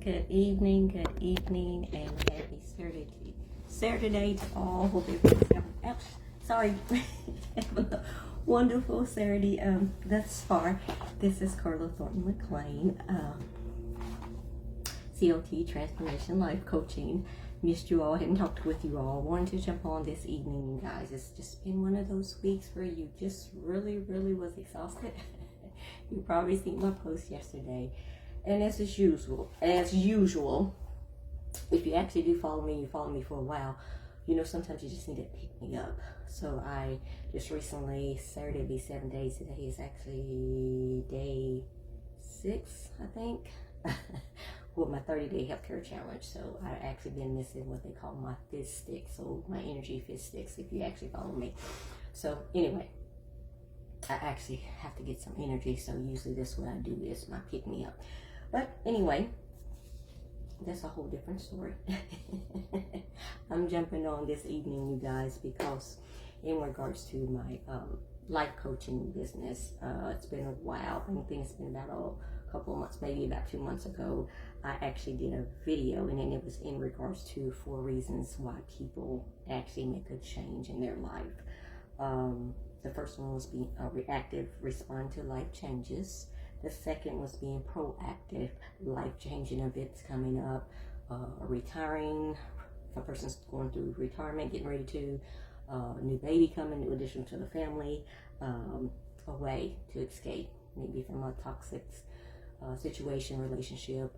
Good evening, and happy Saturday to all. Hope everyone's having a wonderful Saturday thus far. This is Carla Thornton McLean, COT Transformation Life Coaching. Missed you all, hadn't talked with you all. Wanted to jump on this evening, you guys. It's just been one of those weeks where you just really was exhausted. You probably seen my post yesterday. And as usual, if you actually do follow me, you follow me for a while, you know sometimes you just need to pick me up. So I just recently, Saturday will be 7 days. Today is actually day 6, I think, with my 30-day healthcare challenge. So I've actually been missing what they call my fizz sticks, so my energy fizz sticks, if you actually follow me. So anyway, I actually have to get some energy, so usually that's what I do, is my pick me up. But anyway, that's a whole different story. I'm jumping on this evening, you guys, because in regards to my life coaching business, it's been a while. I think it's been about a couple of months, maybe about 2 months ago. I actually did a video, and then it was in regards to 4 reasons why people actually make a change in their life. The first one was being reactive, respond to life changes. The second was being proactive, life-changing events coming up, retiring. If a person's going through retirement, getting ready to, new baby coming, new addition to the family, a way to escape, maybe from a toxic situation, relationship,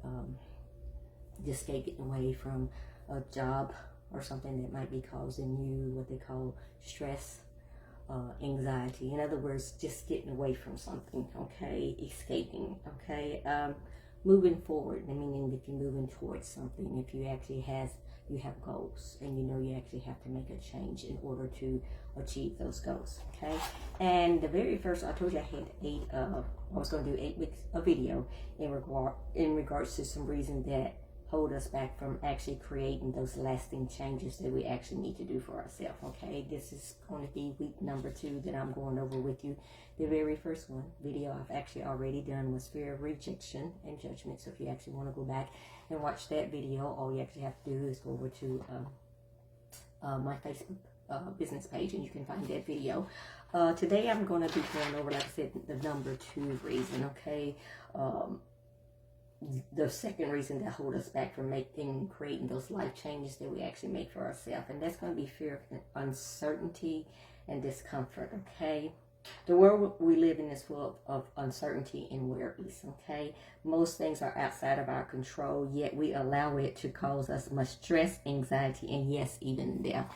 just escape, getting away from a job or something that might be causing you what they call stress, anxiety. In other words, just getting away from something, okay? Escaping, okay? Moving forward, meaning if you're moving towards something, if you actually you have goals, and you know you actually have to make a change in order to achieve those goals, okay? And the very first, I told you I had I was going to do 8 weeks of video in regards to some reasons that hold us back from actually creating those lasting changes that we actually need to do for ourselves, okay? This is going to be week number 2 that I'm going over with you. The very first video I've actually already done was fear of rejection and judgment. So if you actually want to go back and watch that video, all you actually have to do is go over to my Facebook business page, and you can find that video. Today I'm going to be going over, like I said, the number 2 reason, okay? The second reason that hold us back from creating those life changes that we actually make for ourselves, and that's going to be fear of uncertainty and discomfort, okay? The world we live in is full of uncertainty and worries, okay? Most things are outside of our control, yet we allow it to cause us much stress, anxiety, and yes, even death.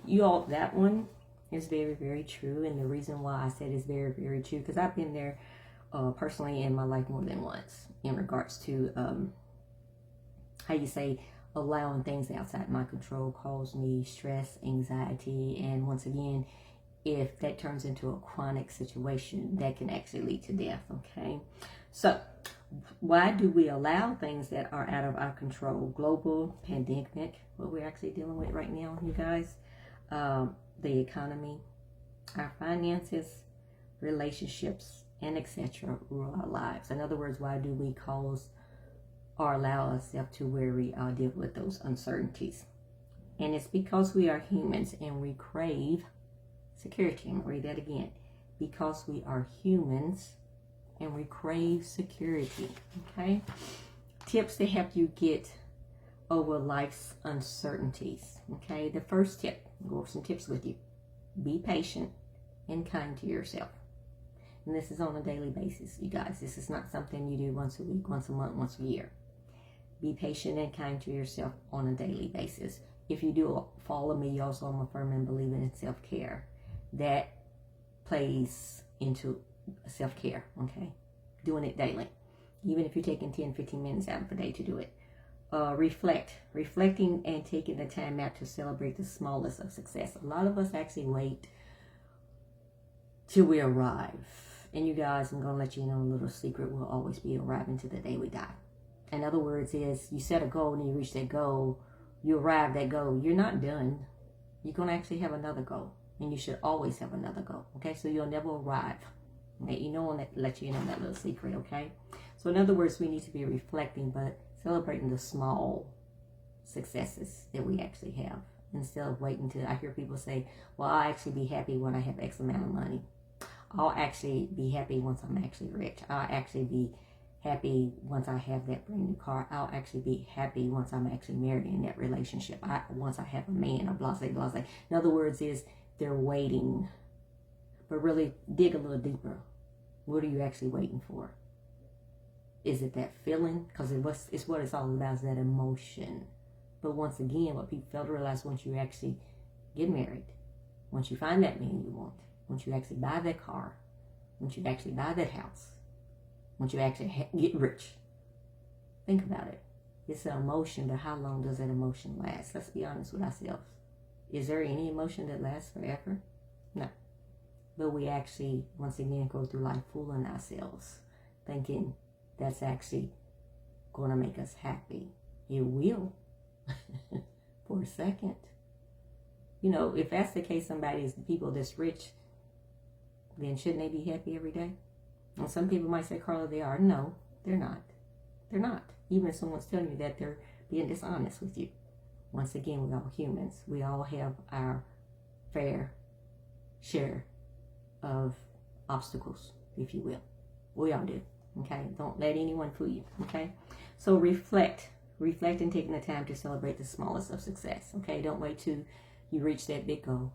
You all, that one is very true, and the reason why I said it's very true, because I've been there personally in my life more than once, in regards to how you say allowing things outside my control cause me stress, anxiety, and once again, if that turns into a chronic situation, that can actually lead to death, okay? So why do we allow things that are out of our control? Global pandemic, what we're actually dealing with right now, you guys, the economy, our finances, relationships, and etc. rule our lives. In other words, why do we cause or allow ourselves to worry or deal with those uncertainties? And it's because we are humans and we crave security. I'm going to read that again. Because we are humans and we crave security, okay? Tips to help you get over life's uncertainties, okay? The first tip, I'll go over some tips with you. Be patient and kind to yourself. And this is on a daily basis, you guys. This is not something you do once a week, once a month, once a year. Be patient and kind to yourself on a daily basis. If you do follow me, you also, I'm a firm and believing in self-care. That plays into self-care, okay? Doing it daily. Even if you're taking 10, 15 minutes out of the day to do it. Reflecting and taking the time out to celebrate the smallest of success. A lot of us actually wait till we arrive. And you guys, I'm going to let you know a little secret. We'll always be arriving to the day we die. In other words, is you set a goal and you reach that goal, you arrive that goal, you're not done. You're going to actually have another goal. And you should always have another goal. Okay, so you'll never arrive. Okay, you know, let you in on that little secret, okay? So in other words, we need to be reflecting, but celebrating the small successes that we actually have instead of waiting till I hear people say, well, I'll actually be happy when I have X amount of money. I'll actually be happy once I'm actually rich. I'll actually be happy once I have that brand new car. I'll actually be happy once I'm actually married in that relationship. Once I have a man, or blase, blase. In other words, is they're waiting. But really dig a little deeper. What are you actually waiting for? Is it that feeling? Because it's what it's all about, is that emotion. But once again, what people fail to realize, once you actually get married, once you find that man you want, once you actually buy that car, once you actually buy that house, once you actually get rich, think about it. It's an emotion, but how long does that emotion last? Let's be honest with ourselves. Is there any emotion that lasts forever? No. But we actually, once again, go through life fooling ourselves, thinking that's actually going to make us happy. It will. For a second. You know, if that's the case, somebody is the people that's rich, then shouldn't they be happy every day? And some people might say, Carla, they are. No, they're not. They're not. Even if someone's telling you that, they're being dishonest with you. Once again, we're all humans. We all have our fair share of obstacles, if you will. We all do. Okay? Don't let anyone fool you. Okay? So reflect and taking the time to celebrate the smallest of success. Okay? Don't wait till you reach that big goal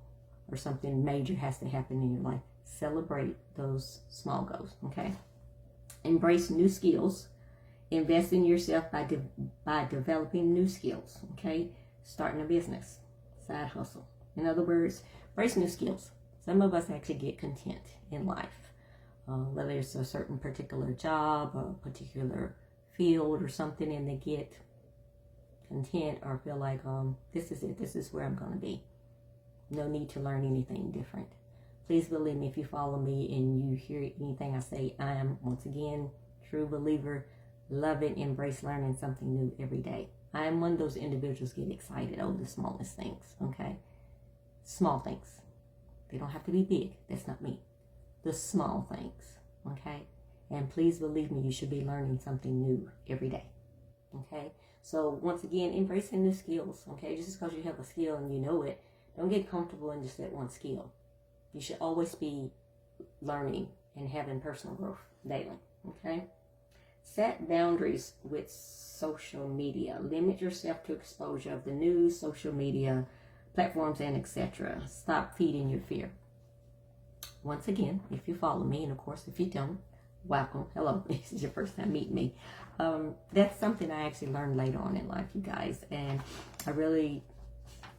or something major has to happen in your life. Celebrate those small goals. Okay? Embrace new skills. Invest in yourself by developing new skills. Okay? Starting a business. Side hustle. In other words, embrace new skills. Some of us actually get content in life. Whether it's a certain particular job or a particular field or something, and they get content or feel like, this is it, this is where I'm going to be. No need to learn anything different. Please believe me, if you follow me and you hear anything I say, I am, once again, true believer, love it, embrace learning something new every day. I am one of those individuals get excited over the smallest things, okay? Small things. They don't have to be big. That's not me. The small things, okay? And please believe me, you should be learning something new every day, okay? So once again, embracing new skills, okay? Just because you have a skill and you know it, don't get comfortable in just that one skill. You should always be learning and having personal growth daily, okay? Set boundaries with social media. Limit yourself to exposure of the news, social media, platforms, and etc. Stop feeding your fear. Once again, if you follow me, and of course if you don't, welcome. Hello, this is your first time meeting me. That's something I actually learned later on in life, you guys, and I really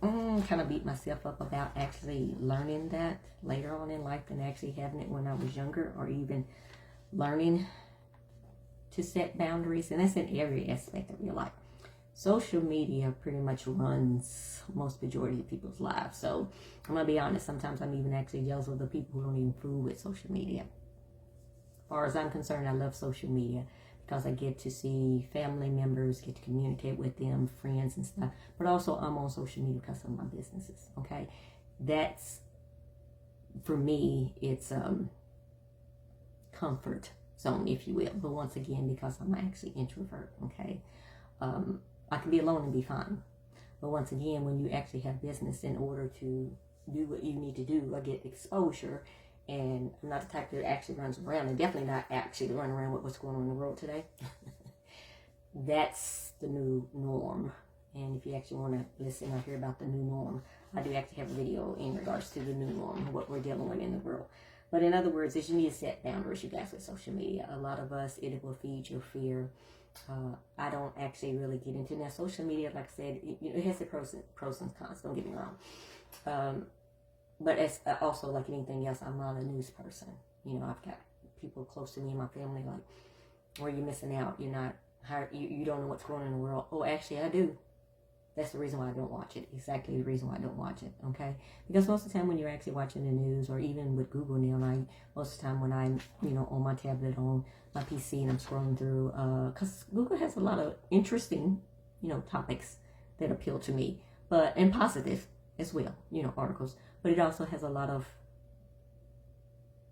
kind of beat myself up about actually learning that later on in life than actually having it when I was younger, or even learning to set boundaries. And that's in every aspect of your life. Social media pretty much runs most majority of people's lives. So I'm going to be honest, sometimes I'm even actually jealous of the people who don't even fool with social media. As far as I'm concerned, I love social media because I get to see family members, get to communicate with them, friends and stuff. But also I'm on social media because of my businesses, okay? That's, for me, it's comfort zone, if you will. But once again, because I'm actually introvert, okay? I can be alone and be fine. But once again, when you actually have business, in order to do what you need to do, I get exposure. And I'm not the type that actually runs around, and definitely not actually run around with what's going on in the world today. That's the new norm. And if you actually want to listen or hear about the new norm, I do actually have a video in regards to the new norm, what we're dealing with in the world. But in other words, is you need to set boundaries, you guys, with social media. A lot of us, it will feed your fear. I don't actually really get into now. Social media, like I said, it has the pros and cons. Don't get me wrong. But it's also like anything else. I'm not a news person. You know, I've got people close to me in my family like, "Or you're missing out. You're not. You don't know what's going on in the world." Oh, actually, I do. That's the reason why I don't watch it. Exactly the reason why I don't watch it. Okay, because most of the time when you're actually watching the news, or even with Google now, most of the time when I'm on my tablet, on my PC, and I'm scrolling through, because Google has a lot of interesting topics that appeal to me, but and positive as well, articles. But it also has a lot of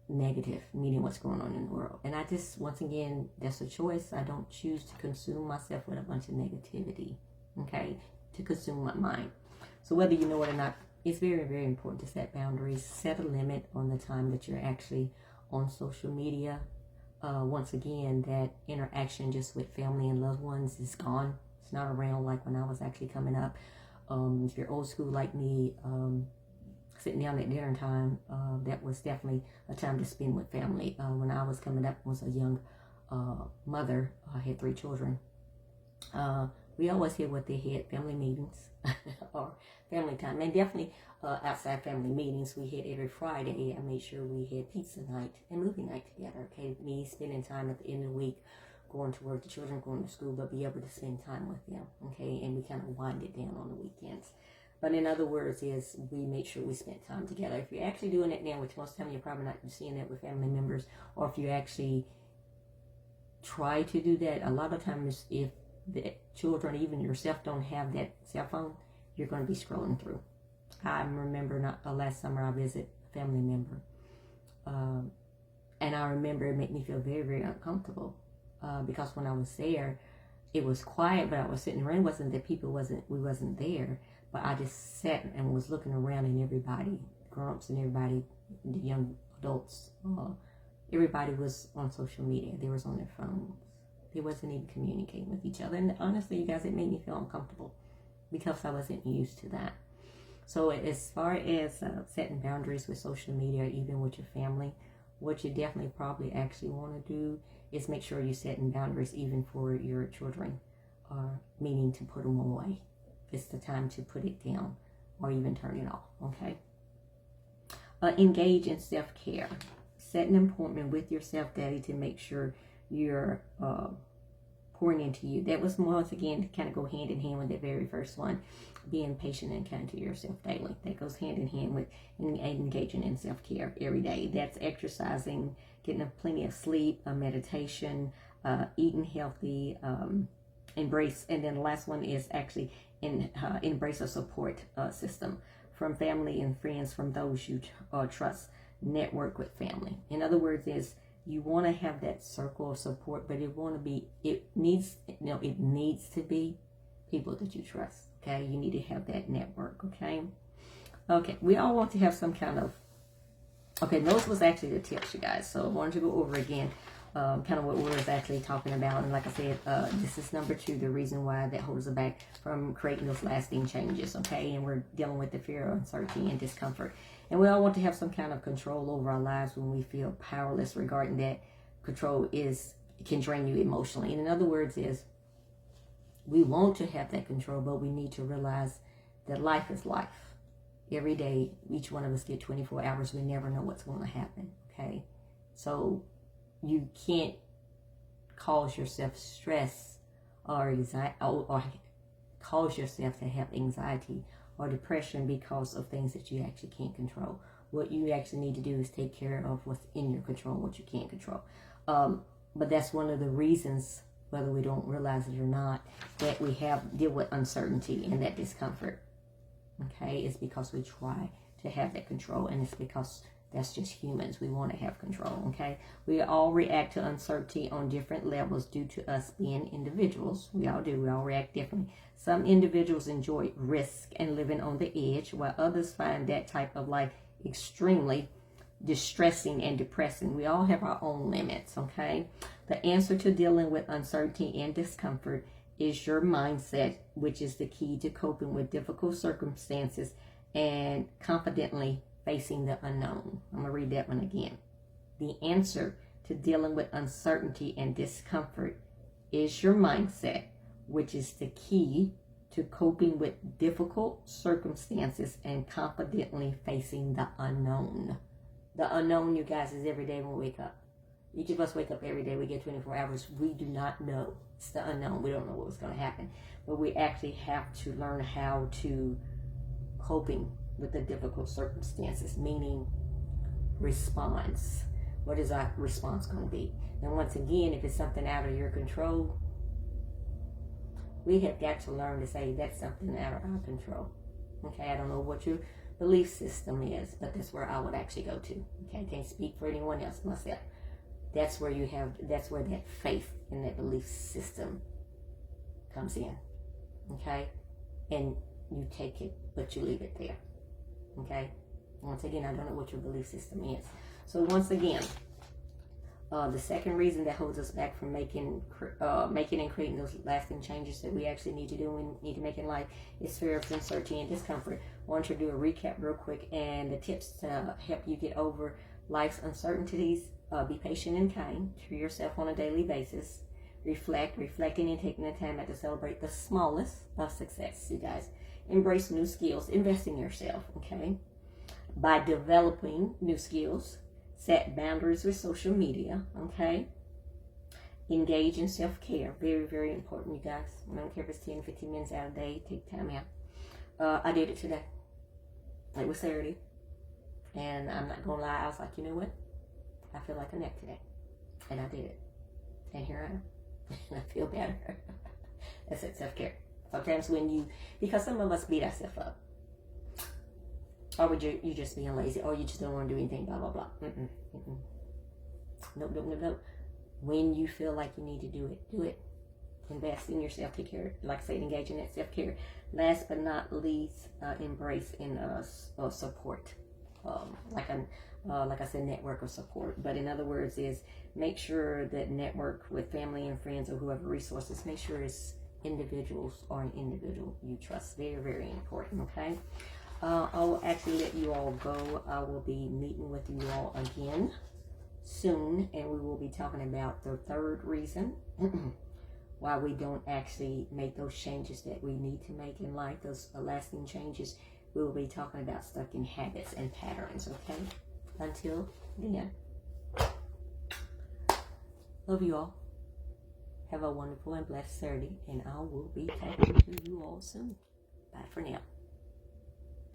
negative, meaning what's going on in the world. And I just, once again, that's a choice. I don't choose to consume myself with a bunch of negativity, okay, to consume my mind. So whether you know it or not, it's very, very important to set boundaries, set a limit on the time that you're actually on social media. Once again, that interaction just with family and loved ones is gone. It's not around like when I was actually coming up. If you're old school like me, sitting down at dinner time, that was definitely a time to spend with family. When I was coming up, was a young mother. I had 3 children. We always had what they had, family meetings or family time. And definitely outside family meetings, we had every Friday. I made sure we had pizza night and movie night together. Okay, me spending time at the end of the week, going to work, the children going to school, but be able to spend time with them. Okay, and we kind of wind it down on the weekends. But in other words, is we make sure we spend time together. If you're actually doing it now, which most of the time you're probably not seeing that with family members, or if you actually try to do that, a lot of times if the children, even yourself, don't have that cell phone, you're going to be scrolling through. I remember last summer I visited a family member, and I remember it made me feel very, very uncomfortable because when I was there, it was quiet, but I was sitting around. It wasn't that we wasn't there, but I just sat and was looking around, and everybody, grown-ups and everybody, the young adults, everybody was on social media. They was on their phones. They wasn't even communicating with each other. And honestly, you guys, it made me feel uncomfortable because I wasn't used to that. So as far as setting boundaries with social media, even with your family, what you definitely probably actually want to do is make sure you're setting boundaries even for your children, meaning to put them away. It's the time to put it down or even turn it off, okay? Engage in self-care. Set an appointment with your self-daddy to make sure you're pouring into you. That was once again to kind of go hand in hand with the very first one, being patient and kind to yourself daily. That goes hand in hand with engaging in self-care every day. That's exercising, getting plenty of sleep, meditation, eating healthy, embrace, and then the last one is actually embrace a support system from family and friends, from those you trust. Network with family. In other words, is you want to have that circle of support, but it needs to be people that you trust. Okay, you need to have that network. Okay, we all want to have some kind of, those was actually the tips, you guys. So I wanted to go over again kind of what we were actually talking about. And like I said, this is number 2, the reason why that holds us back from creating those lasting changes. Okay, and we're dealing with the fear, uncertainty, and discomfort. And we all want to have some kind of control over our lives when we feel powerless regarding that. Control can drain you emotionally. And in other words, is we want to have that control, but we need to realize that life is life. Every day, each one of us get 24 hours. We never know what's going to happen, okay? So you can't cause yourself stress or anxiety, or cause yourself to have anxiety or depression because of things that you actually can't control. What you actually need to do is take care of what's in your control, what you can't control. But that's one of the reasons, whether we don't realize it or not, that we deal with uncertainty and that discomfort. Okay, it's because we try to have that control, and it's because that's just humans. We want to have control. Okay, we all react to uncertainty on different levels due to us being individuals. We all do. We all react differently. Some individuals enjoy risk and living on the edge, while others find that type of life extremely distressing and depressing. We all have our own limits. Okay, the answer to dealing with uncertainty and discomfort is your mindset, which is the key to coping with difficult circumstances and confidently facing the unknown. I'm going to read that one again. The answer to dealing with uncertainty and discomfort is your mindset, which is the key to coping with difficult circumstances and confidently facing the unknown. The unknown, you guys, is every day when we wake up. Each of us wake up every day. We get 24 hours. We do not know. It's the unknown. We don't know what's going to happen. But we actually have to learn how to coping with the difficult circumstances, meaning response. What is our response going to be? And once again, if it's something out of your control, we have got to learn to say that's something out of our control. Okay, I don't know what you're belief system is, but that's where I would actually go to. Okay, I can't speak for anyone else, myself. That's where that's where that faith in that belief system comes in. Okay, and you take it, but you leave it there. Okay, once again, I don't know what your belief system is. So once again, the second reason that holds us back from making and creating those lasting changes that we actually need to do and need to make in life is fear of uncertainty and discomfort. I want you to do a recap real quick, and the tips to help you get over life's uncertainties. Be patient and kind to yourself on a daily basis. Reflecting and taking the time out to celebrate the smallest of success, you guys. Embrace new skills. Invest in yourself, okay? By developing new skills. Set boundaries with social media, okay? Engage in self-care. Very, very important, you guys. I don't care if it's 10, 15 minutes out of the day. Take time out. I did it today. It was Saturday. And I'm not going to lie. I was like, you know what? I feel like a nap today. And I did it. And here I am. And I feel better. That's it, self-care. Sometimes because some of us beat ourselves up. Or would you just being lazy, or you just don't want to do anything, blah, blah, blah. Nope. When you feel like you need to do it, do it. Invest in yourself, take care. Like I said, engage in that self-care. Last but not least, embrace and support. Like I said, network of support. But in other words, is make sure that network with family and friends or whoever resources, make sure it's individuals or an individual you trust. Very, very important, okay? I will actually let you all go. I will be meeting with you all again soon, and we will be talking about the third reason why we don't actually make those changes that we need to make in life, those lasting changes. We will be talking about stuck in habits and patterns, okay? Until then, love you all. Have a wonderful and blessed Saturday, and I will be talking to you all soon. Bye for now.